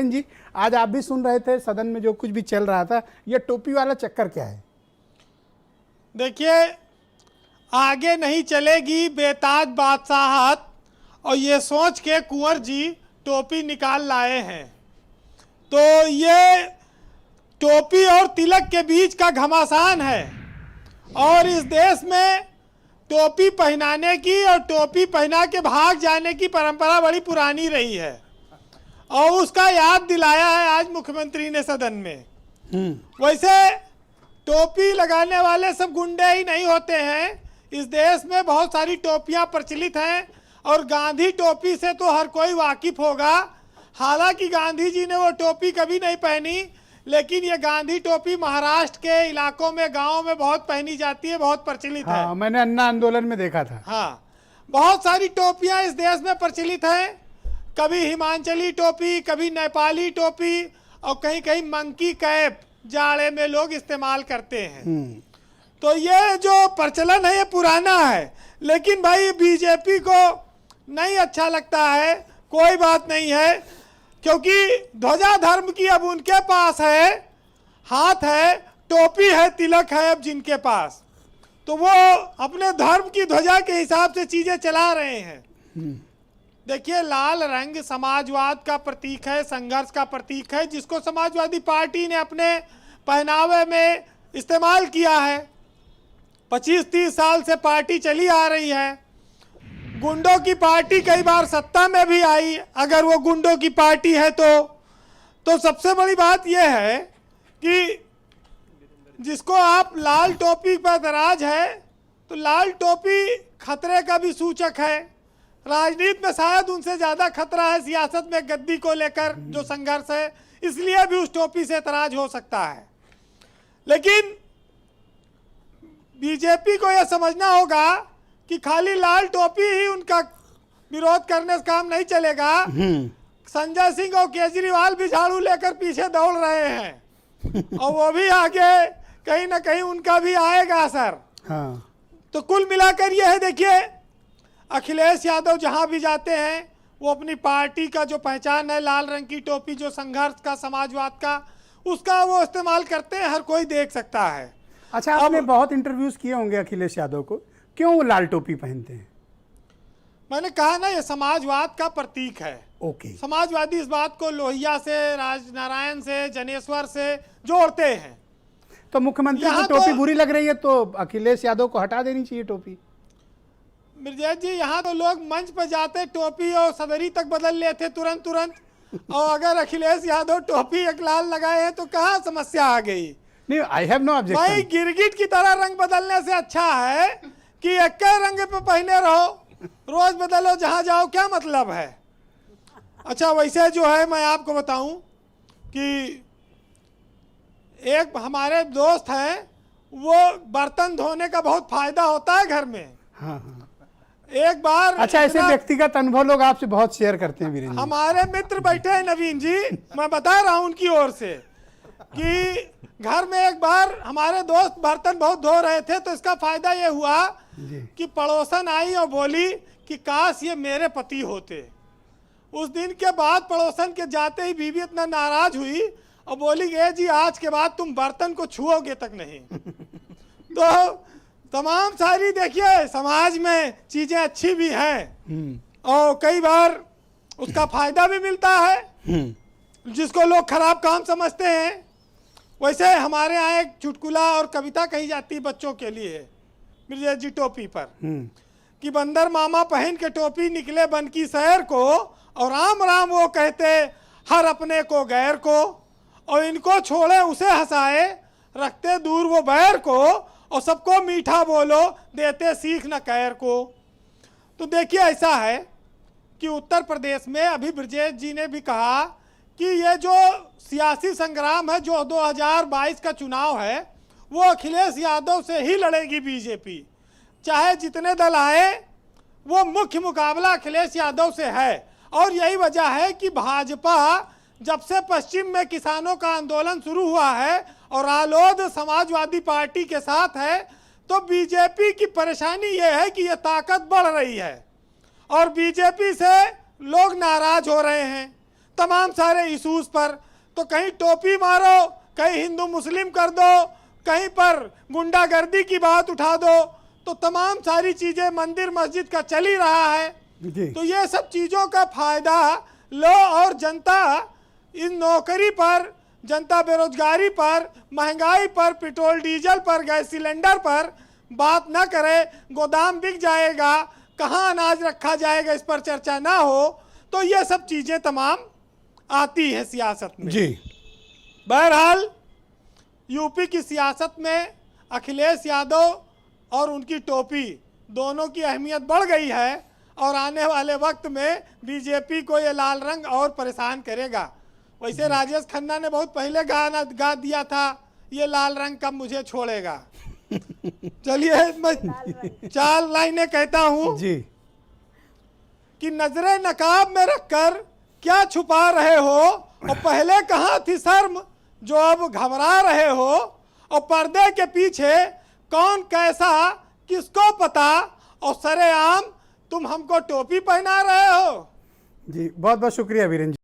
जी, आज आप भी सुन रहे थे सदन में जो कुछ भी चल रहा था, ये टोपी वाला चक्कर क्या है? देखिए, आगे नहीं चलेगी बेताज बादशाहत, और ये सोच के कुंवर जी टोपी निकाल लाए हैं। तो ये टोपी और तिलक के बीच का घमासान है, और इस देश में टोपी पहनाने की और टोपी पहना के भाग जाने की परंपरा बड़ी पुरानी रही है, और उसका याद दिलाया है आज मुख्यमंत्री ने सदन में। वैसे टोपी लगाने वाले सब गुंडे ही नहीं होते हैं। इस देश में बहुत सारी टोपियां प्रचलित हैं, और गांधी टोपी से तो हर कोई वाकिफ होगा। हालांकि गांधी जी ने वो टोपी कभी नहीं पहनी, लेकिन ये गांधी टोपी महाराष्ट्र के इलाकों में, गाँव में बहुत पहनी जाती है, बहुत प्रचलित है। हाँ, मैंने अन्ना आंदोलन में देखा था। हाँ, बहुत सारी टोपियां इस देश में प्रचलित हैं। कभी हिमाचली टोपी, कभी नेपाली टोपी, और कहीं कहीं मंकी कैप जाड़े में लोग इस्तेमाल करते हैं। तो ये जो प्रचलन है ये पुराना है, लेकिन भाई बीजेपी को नहीं अच्छा लगता है। कोई बात नहीं है, क्योंकि ध्वजा धर्म की अब उनके पास है, हाथ है, टोपी है, तिलक है अब जिनके पास, तो वो अपने धर्म की ध्वजा के हिसाब से चीजें चला रहे हैं। देखिए, लाल रंग समाजवाद का प्रतीक है, संघर्ष का प्रतीक है, जिसको समाजवादी पार्टी ने अपने पहनावे में इस्तेमाल किया है। 25-30 साल से पार्टी चली आ रही है। गुंडों की पार्टी कई बार सत्ता में भी आई, अगर वो गुंडों की पार्टी है तो सबसे बड़ी बात यह है कि जिसको आप लाल टोपी पर दराज है, तो लाल टोपी खतरे का भी सूचक है। राजनीति में शायद उनसे ज्यादा खतरा है सियासत में गद्दी को लेकर जो संघर्ष है, इसलिए भी उस टोपी से एतराज हो सकता है। लेकिन बीजेपी को यह समझना होगा कि खाली लाल टोपी ही उनका विरोध करने से काम नहीं चलेगा। संजय सिंह और केजरीवाल भी झाड़ू लेकर पीछे दौड़ रहे हैं, और वो भी आगे कहीं ना कहीं उनका भी आएगा असर। हाँ। तो कुल मिलाकर ये है, देखिए, अखिलेश यादव जहां भी जाते हैं वो अपनी पार्टी का जो पहचान है, लाल रंग की टोपी, जो संघर्ष का, समाजवाद का, उसका वो इस्तेमाल करते हैं, हर कोई देख सकता है। अच्छा, आपने बहुत इंटरव्यूज किए होंगे अखिलेश यादव को, क्यों वो लाल टोपी पहनते हैं? मैंने कहा ना, ये समाजवाद का प्रतीक है। ओके। समाजवादी इस बात को लोहिया से, राजनारायण से, जनेश्वर से जोड़ते हैं। तो मुख्यमंत्री को टोपी बुरी लग रही है, तो अखिलेश यादव को हटा देनी चाहिए टोपी। मिर्जा जी, यहाँ तो लोग मंच पर जाते टोपी और सदरी तक बदल लेते तुरंत, और अगर अखिलेश यादव टोपी एक लाल लगाए हैं तो कहाँ समस्या आ गई? नहीं, आई हैव नो ऑब्जेक्शन। भाई, गिरगिट की तरह रंग बदलने से अच्छा है कि एक रंग पे पहने रहो, रोज बदलो जहां जाओ, क्या मतलब है? अच्छा, वैसे जो है मैं आपको बताऊं कि एक हमारे दोस्त हैं, वो बर्तन धोने का बहुत फायदा होता है घर में। हाँ हाँ। एक बार, अच्छा, ऐसे व्यक्तिगत अनुभव लोग आपसे बहुत शेयर करते हैं वीरेंद्र जी। हमारे मित्र बैठे हैं नवीन जी, मैं बता रहा हूं उनकी ओर से कि घर में एक बार हमारे दोस्त बर्तन बहुत धो रहे थे, तो इसका फायदा ये हुआ कि पड़ोसन आई और बोली कि काश ये मेरे पति होते। उस दिन के बाद पड़ोसन के जाते ही बीवी इतना नाराज हुई और बोली, ए जी, आज के बाद तुम बर्तन को छुओगे तक नहीं। तो तमाम सारी, देखिए, समाज में चीजें अच्छी भी हैं, और कई बार उसका फायदा भी मिलता है, जिसको लोग खराब काम समझते हैं। वैसे हमारे यहाँ एक चुटकुला और कविता कही जाती है बच्चों के लिए, मिर्जा जी, टोपी पर, कि बंदर मामा पहन के टोपी निकले बन की शहर को, और राम राम वो कहते हर अपने को गैर को, और इनको छोड़े उसे हंसाए, रखते दूर वो बैर को, और सबको मीठा बोलो, देते सीख न कैर को। तो देखिए, ऐसा है कि उत्तर प्रदेश में अभी ब्रजेश जी ने भी कहा कि ये जो सियासी संग्राम है, जो 2022 का चुनाव है, वो अखिलेश यादव से ही लड़ेगी बीजेपी। चाहे जितने दल आए, वो मुख्य मुकाबला अखिलेश यादव से है। और यही वजह है कि भाजपा जब से पश्चिम में किसानों का आंदोलन शुरू हुआ है और रालोद समाजवादी पार्टी के साथ है, तो बीजेपी की परेशानी ये है कि ये ताकत बढ़ रही है, और बीजेपी से लोग नाराज हो रहे हैं। तमाम सारे इशूज पर। तो कहीं टोपी मारो, कहीं हिंदू मुस्लिम कर दो, कहीं पर गुंडागर्दी की बात उठा दो, तो तमाम सारी चीजें मंदिर मस्जिद का चल ही रहा है। जी। तो ये सब चीजों का फायदा लो और जनता इन नौकरी पर, जनता बेरोजगारी पर, महंगाई पर, पेट्रोल डीजल पर, गैस सिलेंडर पर बात ना करे। गोदाम बिक जाएगा, कहाँ अनाज रखा जाएगा, इस पर चर्चा ना हो। तो ये सब चीजें तमाम आती हैं सियासत में। जी। बहरहाल यूपी की सियासत में अखिलेश यादव और उनकी टोपी दोनों की अहमियत बढ़ गई है, और आने वाले वक्त में बीजेपी को ये लाल रंग और परेशान करेगा। वैसे राजेश खन्ना ने बहुत पहले गाना गा दिया था, ये लाल रंग कब मुझे छोड़ेगा। चलिए मैं 4 लाइनें कहता हूं जी। कि नजरे नकाब में रखकर क्या छुपा रहे हो, और पहले कहाँ थी शर्म जो अब घबरा रहे हो, और पर्दे के पीछे कौन कैसा किसको पता, और सरेआम तुम हमको टोपी पहना रहे हो। जी बहुत बहुत शुक्रिया वीरेंद्र जी।